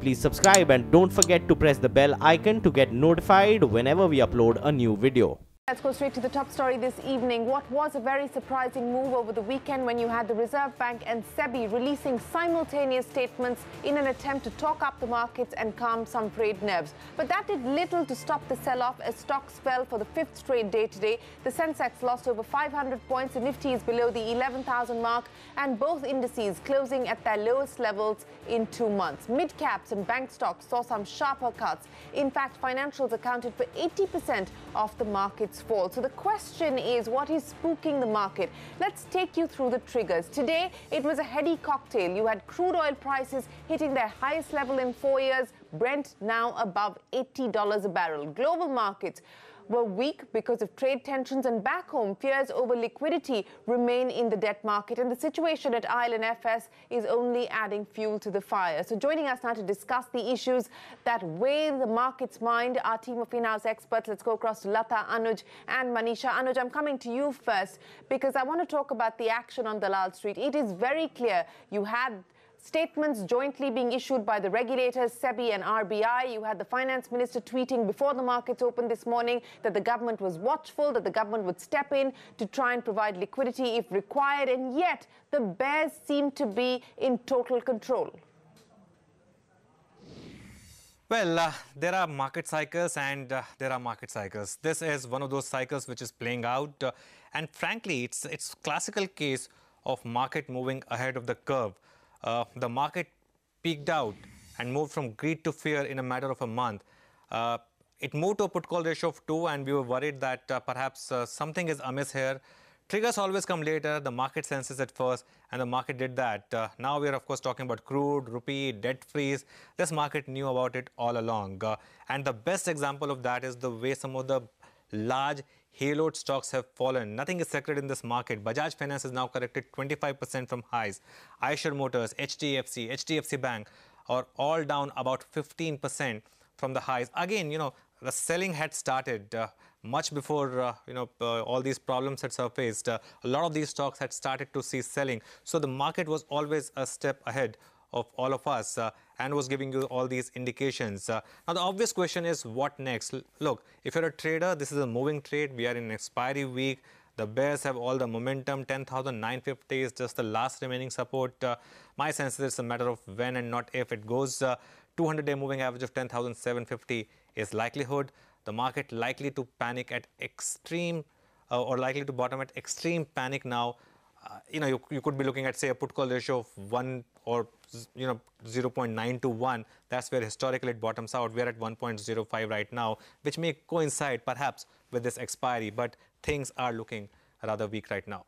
please subscribe and don't forget to press the bell icon to get notified whenever we upload a new video. Let's go straight to the top story this evening. What was a very surprising move over the weekend when you had the Reserve Bank and SEBI releasing simultaneous statements in an attempt to talk up the markets and calm some trade nerves. But that did little to stop the sell-off as stocks fell for the fifth straight day today. The Sensex lost over 500 points, the Nifty is below the 11,000 mark, and both indices closing at their lowest levels in 2 months. Mid-caps and bank stocks saw some sharper cuts. In fact, financials accounted for 80% of the market's fall. So the question is, what is spooking the market? Let's take you through the triggers. Today, it was a heady cocktail. You had crude oil prices hitting their highest level in 4 years. Brent now above $80 a barrel. Global markets were weak because of trade tensions, and back home, fears over liquidity remain in the debt market, and the situation at Island FS is only adding fuel to the fire. So joining us now to discuss the issues that weigh the market's mind, our team of in-house experts. Let's go across to Lata, Anuj and Manisha. Anuj, I'm coming to you first because I want to talk about the action on Dalal Street. It is very clear you had statements jointly being issued by the regulators, SEBI and RBI. You had the finance minister tweeting before the markets opened this morning that the government was watchful, that the government would step in to try and provide liquidity if required. And yet, the bears seem to be in total control. Well, there are market cycles and there are market cycles. This is one of those cycles which is playing out. And frankly, it's classical case of market moving ahead of the curve. The market peaked out and moved from greed to fear in a matter of a month. It moved to a put-call ratio of 2, and we were worried that perhaps something is amiss here. Triggers always come later. The market senses it first, and the market did that. Now we are, of course, talking about crude, rupee, debt freeze. This market knew about it all along. And the best example of that is the way some of the large haloed stocks have fallen. Nothing is sacred in this market. Bajaj Finance is now corrected 25% from highs. Eicher Motors, HDFC Bank are all down about 15% from the highs. Again, you know, the selling had started much before, all these problems had surfaced. A lot of these stocks had started to see selling. So the market was always a step ahead of all of us and was giving you all these indications. Now, the obvious question is, what next? Look, if you're a trader, this is a moving trade. We are in expiry week. The bears have all the momentum. 10,950 is just the last remaining support. My sense is it's a matter of when and not if it goes. 200-day moving average of 10,750 is likelihood. The market likely to panic at extreme or likely to bottom at extreme panic now. You could be looking at, say, a put-call ratio of 1 or 0.9 to 1. That's where historically it bottoms out. We're at 1.05 right now, which may coincide perhaps with this expiry, but things are looking rather weak right now.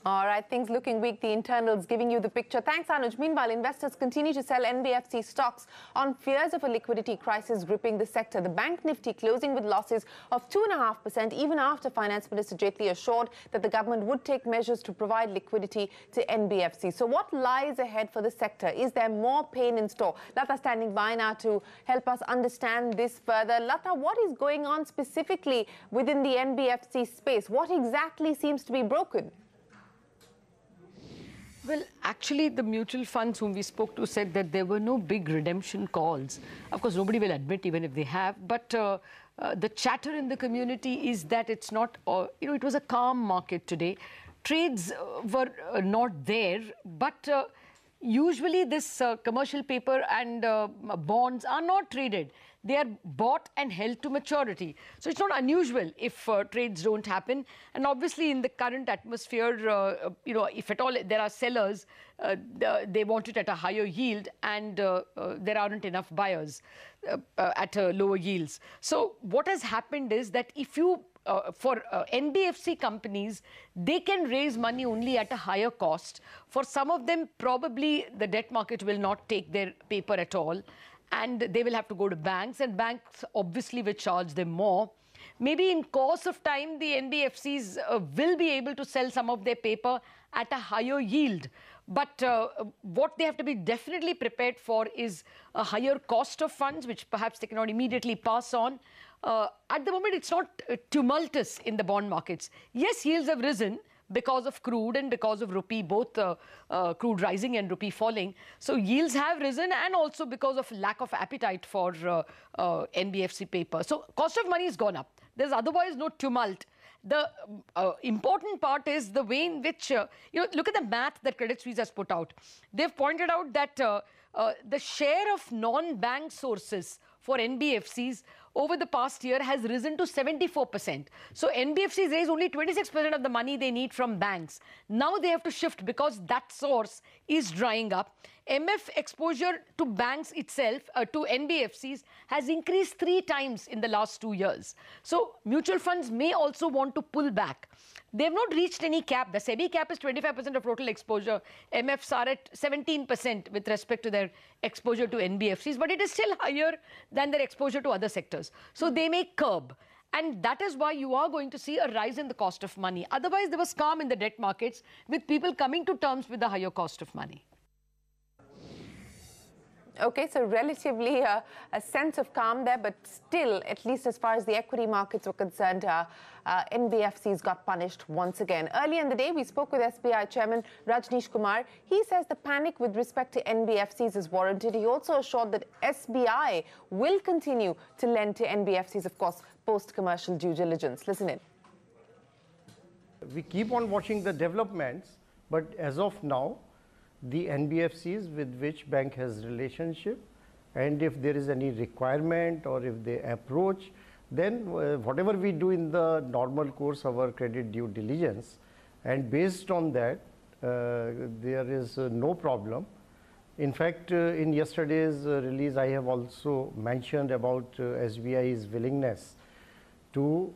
All right, things looking weak. The internals giving you the picture. Thanks, Anuj. Meanwhile, investors continue to sell NBFC stocks on fears of a liquidity crisis gripping the sector. The Bank Nifty closing with losses of 2.5%, even after Finance Minister Jaitley assured that the government would take measures to provide liquidity to NBFC. So what lies ahead for the sector? Is there more pain in store? Lata standing by now to help us understand this further. Lata, what is going on specifically within the NBFC space? What exactly seems to be broken? Well, actually, the mutual funds whom we spoke to said that there were no big redemption calls. Of course, nobody will admit even if they have. But the chatter in the community is that it's not, it was a calm market today. Trades were not there, but usually this commercial paper and bonds are not traded. They are bought and held to maturity. So it's not unusual if trades don't happen. And obviously in the current atmosphere, if at all there are sellers, they want it at a higher yield, and there aren't enough buyers at lower yields. So what has happened is that if you for NBFC companies, they can raise money only at a higher cost. For some of them, probably the debt market will not take their paper at all, and they will have to go to banks, and banks obviously will charge them more. Maybe in course of time, the NBFCs will be able to sell some of their paper at a higher yield. But what they have to be definitely prepared for is a higher cost of funds, which perhaps they cannot immediately pass on. At the moment, it's not tumultuous in the bond markets. Yes, yields have risen, because of crude and because of rupee, both crude rising and rupee falling. So yields have risen, and also because of lack of appetite for NBFC paper. So cost of money has gone up. There's otherwise no tumult. The important part is the way in which, look at the math that Credit Suisse has put out. They've pointed out that the share of non-bank sources for NBFCs over the past year has risen to 74%. So NBFCs raise only 26% of the money they need from banks. Now they have to shift because that source is drying up. MF exposure to banks itself, to NBFCs, has increased 3 times in the last 2 years. So mutual funds may also want to pull back. They've not reached any cap. The SEBI cap is 25% of total exposure. MFs are at 17% with respect to their exposure to NBFCs, but it is still higher than their exposure to other sectors. So they may curb. And that is why you are going to see a rise in the cost of money. Otherwise, there was calm in the debt markets with people coming to terms with the higher cost of money. Okay, so relatively a sense of calm there, but still, at least as far as the equity markets were concerned, NBFCs got punished once again. Earlier in the day, we spoke with SBI Chairman Rajneesh Kumar. He says the panic with respect to NBFCs is warranted. He also assured that SBI will continue to lend to NBFCs, of course, post-commercial due diligence. Listen in. We keep on watching the developments, but as of now, the NBFCs with which bank has relationship, and if there is any requirement or if they approach, then whatever we do in the normal course of our credit due diligence, and based on that, there is no problem. In fact, in yesterday's release, I have also mentioned about SBI's willingness to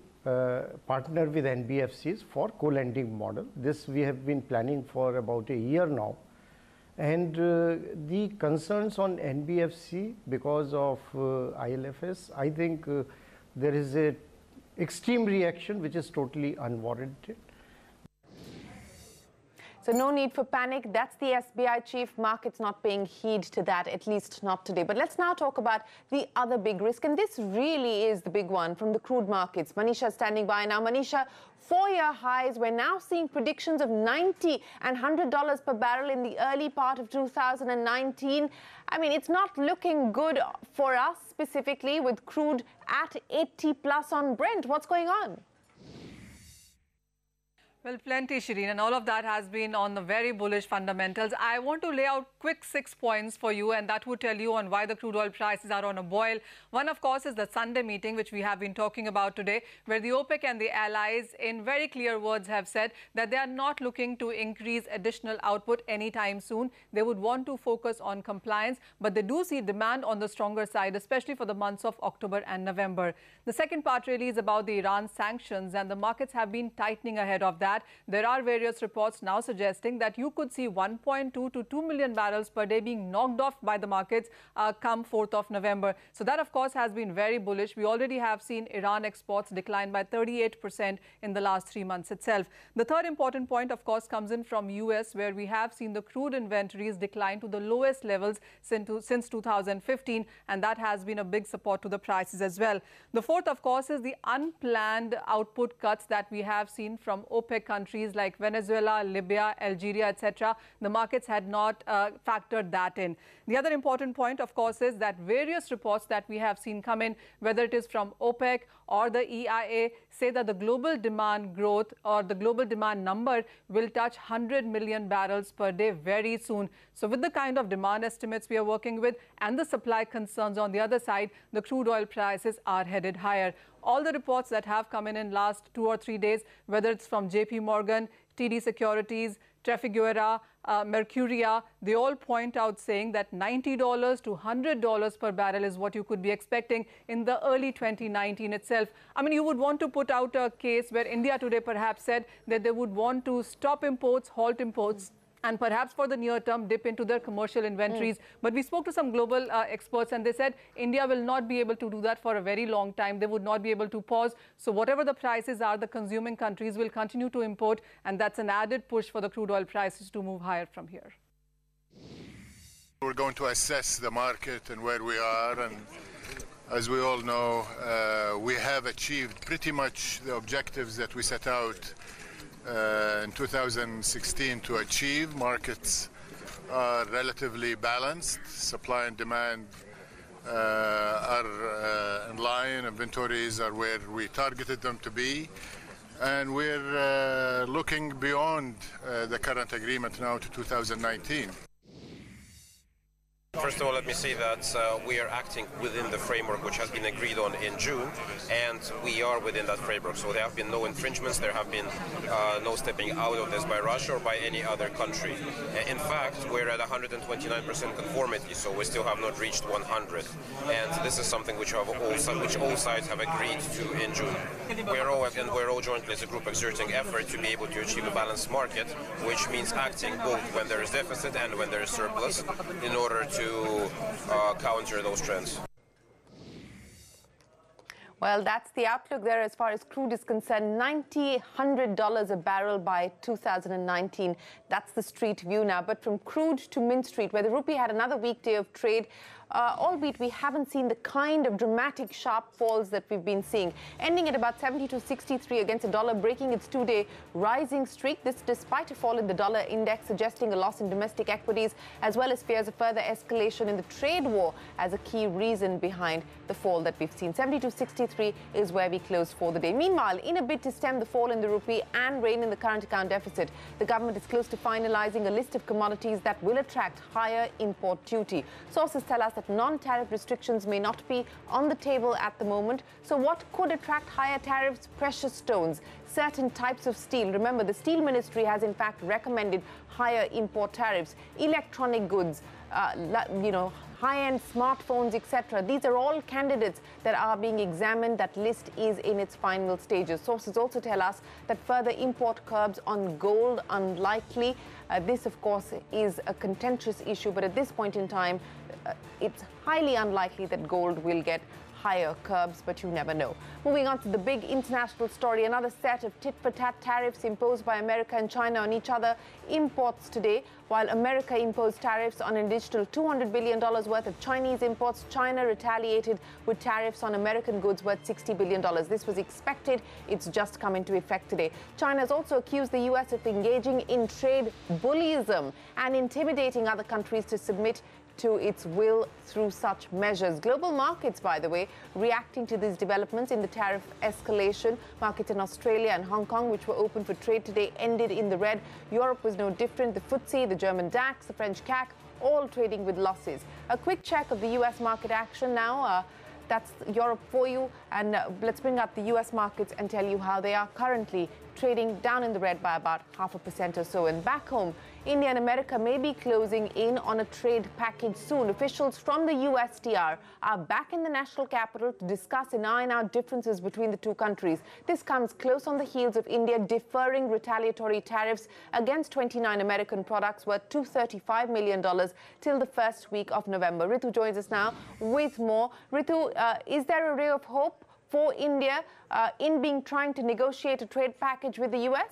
partner with NBFCs for co-lending model. This we have been planning for about a year now. And the concerns on NBFC because of ILFS, I think there is an extreme reaction which is totally unwarranted. So no need for panic. That's the SBI chief. Markets not paying heed to that, at least not today. But let's now talk about the other big risk. And this really is the big one from the crude markets. Manisha standing by now. Manisha, 4-year highs. We're now seeing predictions of $90 and $100 per barrel in the early part of 2019. I mean, it's not looking good for us specifically with crude at 80 plus on Brent. What's going on? Well, plenty, Shireen, and all of that has been on the very bullish fundamentals. I want to lay out quick 6 points for you, and that would tell you on why the crude oil prices are on a boil. One, of course, is the Sunday meeting, which we have been talking about today, where the OPEC and the allies, in very clear words, have said that they are not looking to increase additional output anytime soon. They would want to focus on compliance, but they do see demand on the stronger side, especially for the months of October and November. The second part really is about the Iran sanctions, and the markets have been tightening ahead of that. There are various reports now suggesting that you could see 1.2 to 2 million barrels per day being knocked off by the markets come 4th of November. So that, of course, has been very bullish. We already have seen Iran exports decline by 38% in the last 3 months itself. The third important point, of course, comes in from US, where we have seen the crude inventories decline to the lowest levels since 2015, and that has been a big support to the prices as well. The fourth, of course, is the unplanned output cuts that we have seen from OPEC countries like Venezuela, Libya, Algeria, etc. The markets had not factored that in. The other important point, of course, is that various reports that we have seen come in, whether it is from OPEC or the EIA, say that the global demand growth or the global demand number will touch 100 million barrels per day very soon. So with the kind of demand estimates we are working with and the supply concerns on the other side, the crude oil prices are headed higher. All the reports that have come in last 2 or 3 days, whether it's from JP Morgan, TD Securities, Trafigura, Mercuria, they all point out saying that $90 to $100 per barrel is what you could be expecting in the early 2019 itself. I mean, you would want to put out a case where India today perhaps said that they would want to stop imports, halt imports, and perhaps for the near term dip into their commercial inventories. But we spoke to some global experts, and they said India will not be able to do that for a very long time. They would not be able to pause. So whatever the prices are, the consuming countries will continue to import, and that's an added push for the crude oil prices to move higher from here. We're going to assess the market and where we are, and as we all know, we have achieved pretty much the objectives that we set out in 2016 to achieve. Markets are relatively balanced. Supply and demand are in line. Inventories are where we targeted them to be. And we're looking beyond the current agreement now to 2019. First of all, let me say that we are acting within the framework which has been agreed on in June, and we are within that framework. So there have been no infringements, there have been no stepping out of this by Russia or by any other country. In fact, we're at 129% conformity, so we still have not reached 100. And this is something which all sides have agreed to in June. We're all jointly as a group exerting effort to be able to achieve a balanced market, which means acting both when there is deficit and when there is surplus in order to counter those trends. Well, that's the outlook there as far as crude is concerned. $100 a barrel by 2019. That's the street view now. But from crude to Mint Street, where the rupee had another weekday of trade, albeit we haven't seen the kind of dramatic sharp falls that we've been seeing, ending at about 72.63 against the dollar, breaking its two-day rising streak. This despite a fall in the dollar index, suggesting a loss in domestic equities, as well as fears of further escalation in the trade war as a key reason behind the fall that we've seen. 72.63 is where we closed for the day. Meanwhile, in a bid to stem the fall in the rupee and rein in the current account deficit, the government is close to finalizing a list of commodities that will attract higher import duty. Sources tell us that non-tariff restrictions may not be on the table at the moment. So what could attract higher tariffs? Precious stones, certain types of steel. Remember, the Steel Ministry has in fact recommended higher import tariffs. Electronic goods, high-end smartphones, etc. These are all candidates that are being examined. That list is in its final stages. Sources also tell us that further import curbs on gold unlikely. This, of course, is a contentious issue, but at this point in time, it's highly unlikely that gold will get higher curbs, but you never know. Moving on to the big international story, another set of tit-for-tat tariffs imposed by America and China on each other. Imports today, while America imposed tariffs on an additional $200 billion worth of Chinese imports, China retaliated with tariffs on American goods worth $60 billion. This was expected. It's just come into effect today. China has also accused the U.S. of engaging in trade bullyism and intimidating other countries to submit to its will through such measures. Global markets, by the way, reacting to these developments in the tariff escalation. Markets in Australia and Hong Kong, which were open for trade today, ended in the red. Europe was no different. The FTSE, the German DAX, the French CAC, all trading with losses. A quick check of the U.S. market action now. That's Europe for you. And let's bring up the U.S. markets and tell you how they are currently trading down in the red by about 0.5% or so. And back home, India and America may be closing in on a trade package soon. Officials from the USTR are back in the national capital to discuss and iron out differences between the two countries. This comes close on the heels of India deferring retaliatory tariffs against 29 American products worth $235 million till the first week of November. Ritu joins us now with more. Ritu, is there a ray of hope for India in trying to negotiate a trade package with the US?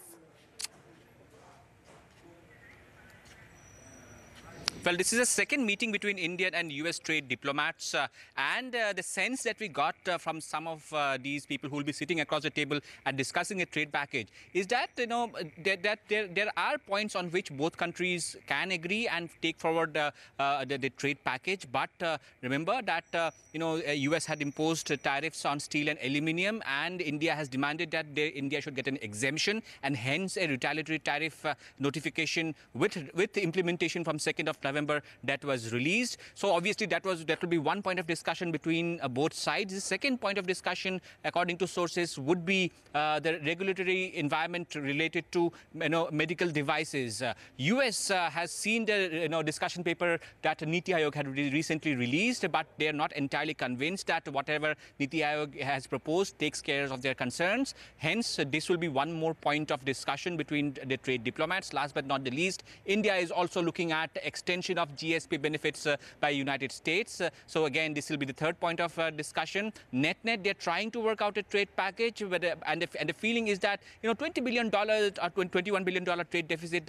Well, this is a second meeting between Indian and US trade diplomats, and the sense that we got from some of these people who will be sitting across the table and discussing a trade package is that, that there are points on which both countries can agree and take forward the trade package. But remember that, US had imposed tariffs on steel and aluminium, and India has demanded that India should get an exemption, and hence a retaliatory tariff notification with implementation from 2nd of November that was released. So obviously that will be one point of discussion between both sides. The second point of discussion, according to sources, would be the regulatory environment related to medical devices. US has seen the discussion paper that Niti Aayog had recently released, but they are not entirely convinced that whatever Niti Aayog has proposed takes care of their concerns. Hence, this will be one more point of discussion between the trade diplomats. Last but not the least, India is also looking at extension of GSP benefits by United States. So again, this will be the third point of discussion. Net-net, they're trying to work out a trade package, and the feeling is that $20 billion or $21 billion trade deficit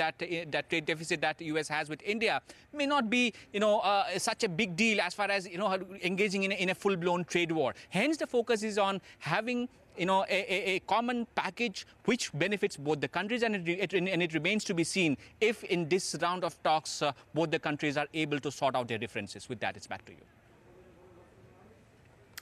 that US has with India may not be such a big deal as far as engaging in a full-blown trade war. Hence, the focus is on having a common package which benefits both the countries, and it remains to be seen if in this round of talks both the countries are able to sort out their differences. With that, it's back to you.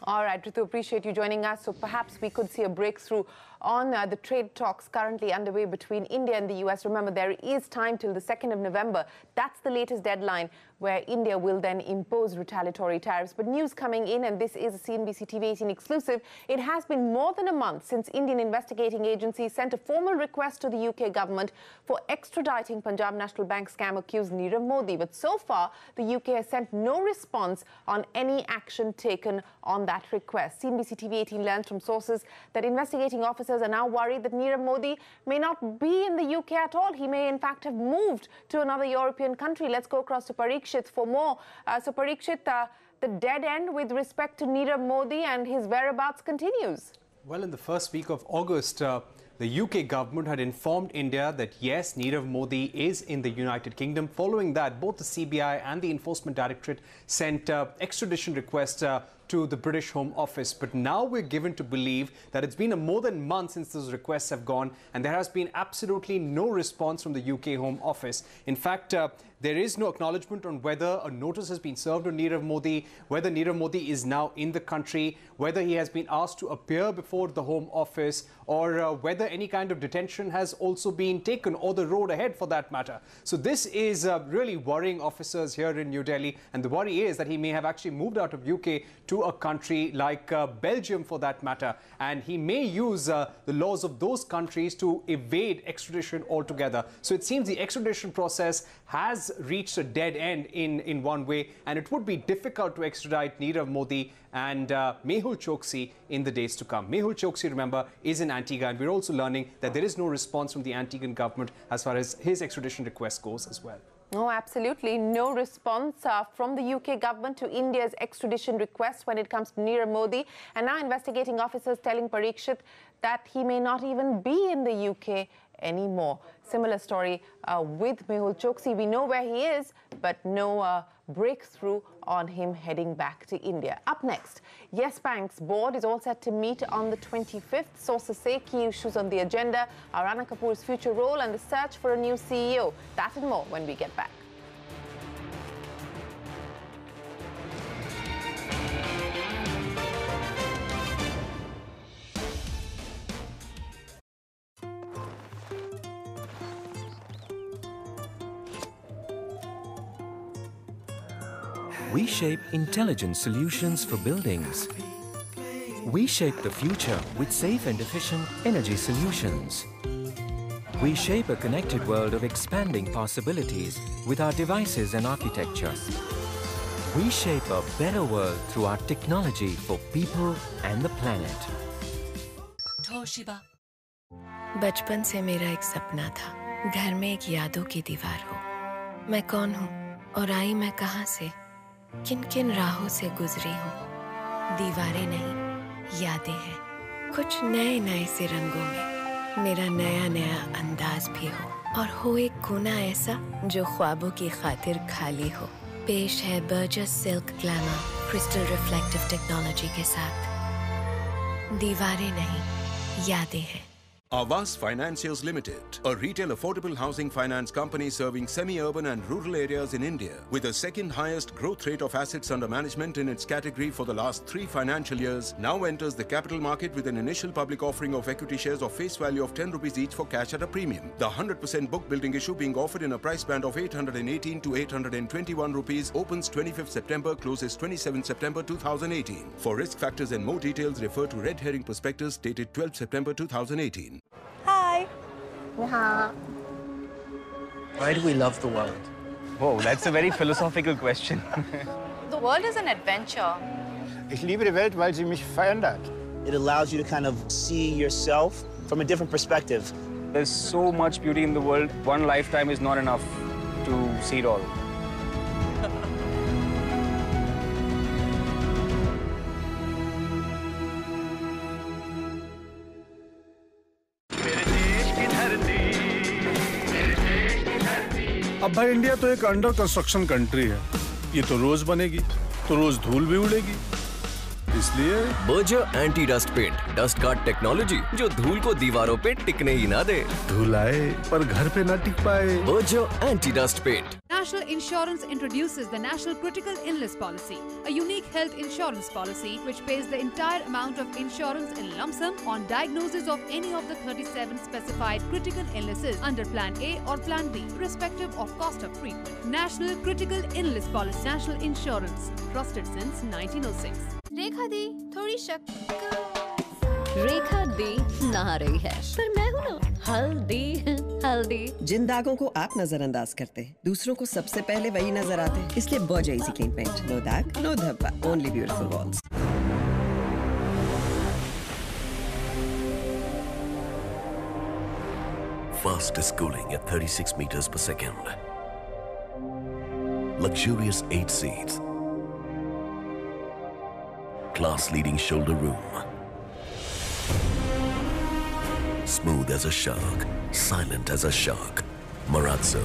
All right, Ritu, appreciate you joining us. So perhaps we could see a breakthrough on the trade talks currently underway between India and the US. Remember, there is time till the 2nd of November. That's the latest deadline where India will then impose retaliatory tariffs. But news coming in, and this is a CNBC-TV18 exclusive, it has been more than a month since Indian investigating agencies sent a formal request to the UK government for extraditing Punjab National Bank scam accused Nirav Modi. But so far, the UK has sent no response on any action taken on that request. CNBC-TV18 learns from sources that investigating officers are now worried that Nirav Modi may not be in the UK at all. He may, in fact, have moved to another European country. Let's go across to Parikshit for more. So, Parikshit, the dead end with respect to Nirav Modi and his whereabouts continues. Well, in the first week of August, the UK government had informed India that, yes, Nirav Modi is in the United Kingdom. Following that, both the CBI and the Enforcement Directorate sent extradition requests to the British Home Office. But now we're given to believe that it's been more than a month since those requests have gone, and there has been absolutely no response from the UK Home Office. In fact, there is no acknowledgement on whether a notice has been served on Nirav Modi, whether Nirav Modi is now in the country, whether he has been asked to appear before the Home Office, or whether any kind of detention has also been taken, or the road ahead for that matter. So this is really worrying officers here in New Delhi, and the worry is that he may have actually moved out of UK to a country like Belgium for that matter, and he may use the laws of those countries to evade extradition altogether. So it seems the extradition process has reached a dead end in one way, and it would be difficult to extradite Nirav Modi and Mehul Choksi in the days to come. Mehul Choksi, remember, is in Antigua, and we're also learning that there is no response from the Antiguan government as far as his extradition request goes as well. Oh, absolutely. No response from the UK government to India's extradition request when it comes to Nirav Modi. And now investigating officers telling Parikshit that he may not even be in the UK anymore. Similar story with Mehul Choksi. We know where he is, but no breakthrough on him heading back to India. Up next, Yes Bank's board is all set to meet on the 25th. Sources say key issues on the agenda are Rana Kapoor's future role and the search for a new CEO. That and more when we get back. We shape intelligent solutions for buildings. We shape the future with safe and efficient energy solutions. We shape a connected world of expanding possibilities with our devices and architecture. We shape a better world through our technology for people and the planet. Toshiba. बचपन से मेरा एक सपना था, घर में एक यादों की दीवार हो। मैं कौन हूँ और आई मैं कहाँ से? किन-किन राहों से गुजरी हूँ? दीवारें नहीं, यादें हैं। कुछ नए-नए से रंगों में मेरा नया-नया अंदाज भी हो, और हो एक कोना ऐसा जो ख्वाबों की खातिर खाली हो। पेश है Burgess silk glamour crystal reflective technology के साथ। दीवारें नहीं, यादें हैं। Avas Financiers Limited, a retail affordable housing finance company serving semi-urban and rural areas in India, with the second highest growth rate of assets under management in its category for the last 3 financial years, now enters the capital market with an initial public offering of equity shares of face value of 10 rupees each for cash at a premium. The 100% book building issue being offered in a price band of 818 to 821 rupees opens 25th September, closes 27th September 2018. For risk factors and more details, refer to Red Herring Prospectus dated 12th September 2018. Hi. Why do we love the world? Whoa, that's a very philosophical question. The world is an adventure. Ich liebe die Welt, weil sie mich verändert. It allows you to kind of see yourself from a different perspective. There's so much beauty in the world. One lifetime is not enough to see it all. अब भाई India तो एक under construction country है। ये तो रोज बनेगी, तो रोज धूल भी उड़ेगी। इसलिए Berger anti dust paint, dust guard technology जो धूल को दीवारों पे टिकने ही ना दे। धूल आए पर घर पे ना टिक पाए। Berger anti dust paint. National Insurance introduces the National Critical Illness Policy, a unique health insurance policy which pays the entire amount of insurance in lump sum on diagnosis of any of the 37 specified critical illnesses under Plan A or Plan B, irrespective of cost of treatment. National Critical Illness Policy, National Insurance, trusted since 1906. रेखा दी थोड़ी रेखा दी नहा रही है, पर मैं हूँ ना हल्दी हल्दी। जिन दागों को आप नजरअंदाज करते हैं, दूसरों को सबसे पहले वही नजर आते हैं। इसलिए Berger easy clean paint, no दाग, नो धब्बा, only beautiful walls. Fastest cooling at 36 meters per second. Luxurious 8 seats. Class-leading shoulder room. Smooth as a shark, silent as a shark. Marazzo.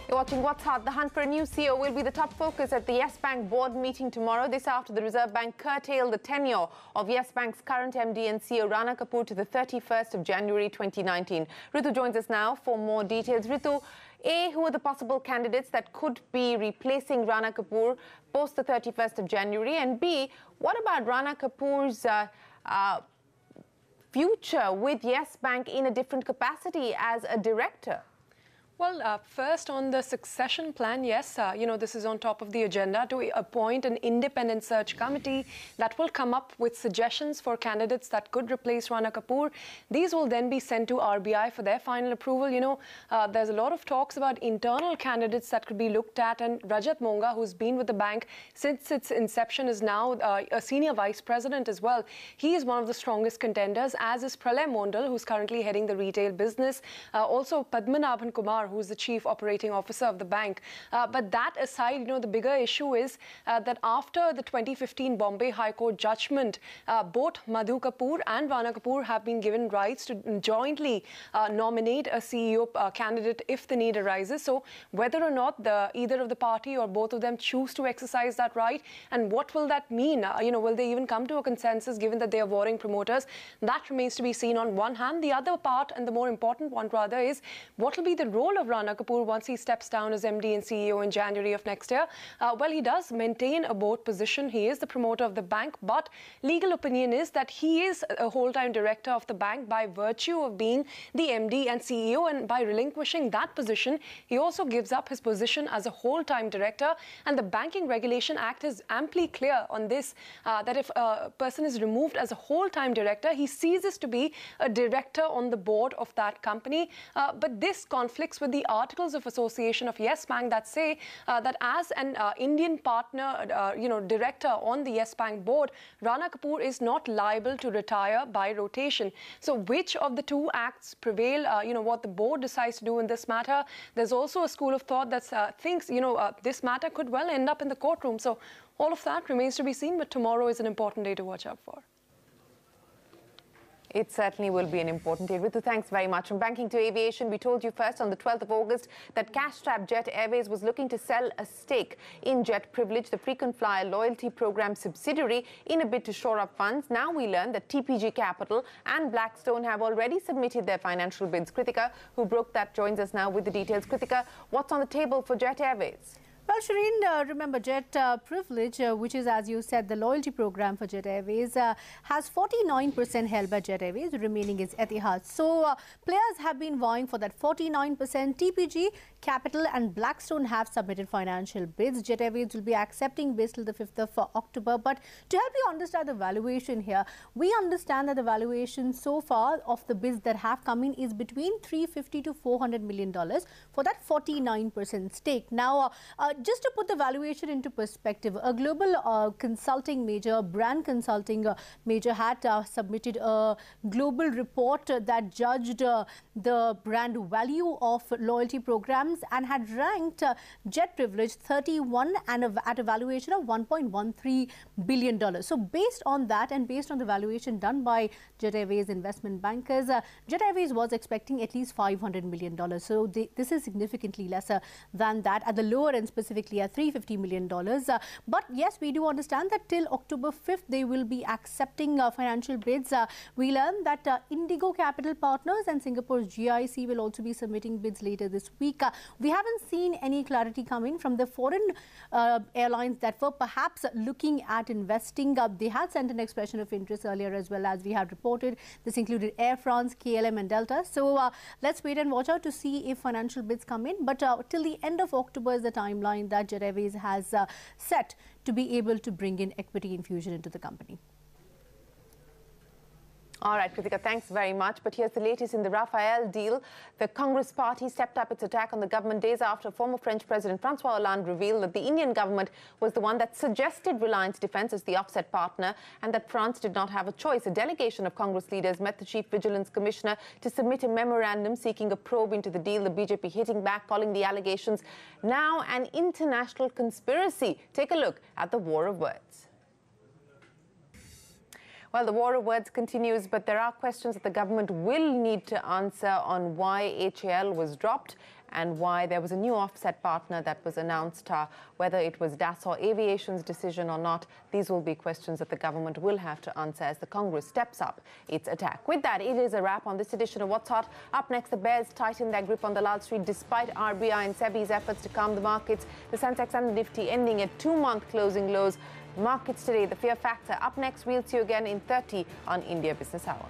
You're watching What's Hot. The hunt for a new CEO will be the top focus at the Yes Bank board meeting tomorrow. This after the Reserve Bank curtailed the tenure of Yes Bank's current MD and CEO Rana Kapoor to the 31st of January 2019. Ritu joins us now for more details. Ritu, A, who are the possible candidates that could be replacing Rana Kapoor post the 31st of January? And B, what about Rana Kapoor's future with Yes Bank in a different capacity as a director? Well, first on the succession plan, yes, this is on top of the agenda to appoint an independent search committee that will come up with suggestions for candidates that could replace Rana Kapoor. These will then be sent to RBI for their final approval. There's a lot of talks about internal candidates that could be looked at, and Rajat Monga, who's been with the bank since its inception, is now a senior vice president as well. He is one of the strongest contenders, as is Pralay Mondal, who's currently heading the retail business. Also, Padmanabhan Kumar, who's the chief operating officer of the bank. But that aside, the bigger issue is that after the 2015 Bombay High Court judgment, both Madhu Kapoor and Rana Kapoor have been given rights to jointly nominate a CEO candidate if the need arises. So whether or not either of the party or both of them choose to exercise that right, and what will that mean? Will they even come to a consensus given that they are warring promoters? That remains to be seen on one hand. The other part, and the more important one rather, is what will be the role of Rana Kapoor once he steps down as MD and CEO in January of next year. Well, he does maintain a board position. He is the promoter of the bank, but legal opinion is that he is a whole-time director of the bank by virtue of being the MD and CEO, and by relinquishing that position, he also gives up his position as a whole-time director. And the Banking Regulation Act is amply clear on this, that if a person is removed as a whole-time director, he ceases to be a director on the board of that company. But this conflicts with the Articles of Association of Yes Bank that say that as an Indian partner, director on the Yes Bank board, Rana Kapoor is not liable to retire by rotation. So which of the two acts prevail, what the board decides to do in this matter? There's also a school of thought that thinks, this matter could well end up in the courtroom. So all of that remains to be seen, but tomorrow is an important day to watch out for. It certainly will be an important day. Ritu, thanks very much. From banking to aviation, we told you first on the 12th of August that cash-strapped Jet Airways was looking to sell a stake in Jet Privilege, the frequent flyer loyalty program subsidiary, in a bid to shore up funds. Now we learn that TPG Capital and Blackstone have already submitted their financial bids. Kritika, who broke that, joins us now with the details. Kritika, what's on the table for Jet Airways? Well, Shireen, remember Jet Privilege, which is, as you said, the loyalty program for Jet Airways, has 49% held by Jet Airways, remaining is Etihad. So players have been vying for that 49%. TPG, Capital and Blackstone have submitted financial bids. Jet Airways will be accepting bids till the 5th of October. But to help you understand the valuation here, we understand that the valuation so far of the bids that have come in is between $350 to $400 million for that 49% stake. Now, Just to put the valuation into perspective, a global consulting major, brand consulting major had submitted a global report that judged the brand value of loyalty programs and had ranked Jet Privilege 31 and at a valuation of $1.13 billion. So based on that and based on the valuation done by Jet Airways investment bankers, Jet Airways was expecting at least $500 million. So this is significantly lesser than that, at the lower end specifically at $350 million. But yes, we do understand that till October 5th, they will be accepting financial bids. We learned that Indigo Capital Partners and Singapore's GIC will also be submitting bids later this week. We haven't seen any clarity coming from the foreign airlines that were perhaps looking at investing. They had sent an expression of interest earlier as well, as we had reported. This included Air France, KLM and Delta. So let's wait and watch out to see if financial bids come in. But till the end of October is the timeline that Jet Airways has set to be able to bring in equity infusion into the company. All right, Kritika, thanks very much. But here's the latest in the Rafale deal. The Congress party stepped up its attack on the government days after former French President François Hollande revealed that the Indian government was the one that suggested Reliance Defense as the offset partner and that France did not have a choice. A delegation of Congress leaders met the Chief Vigilance Commissioner to submit a memorandum seeking a probe into the deal. The BJP hitting back, calling the allegations now an international conspiracy. Take a look at the war of words. Well, the war of words continues, but there are questions that the government will need to answer on why HAL was dropped and why there was a new offset partner that was announced, whether it was Dassault Aviation's decision or not. These will be questions that the government will have to answer as the Congress steps up its attack. With that, it is a wrap on this edition of What's Hot. Up next, the bears tighten their grip on the Lal Street despite RBI and SEBI's efforts to calm the markets. The Sensex and the Nifty ending at 2-month closing lows. Markets today, the fear factor. Up next, we'll see you again in 30 on India Business Hour.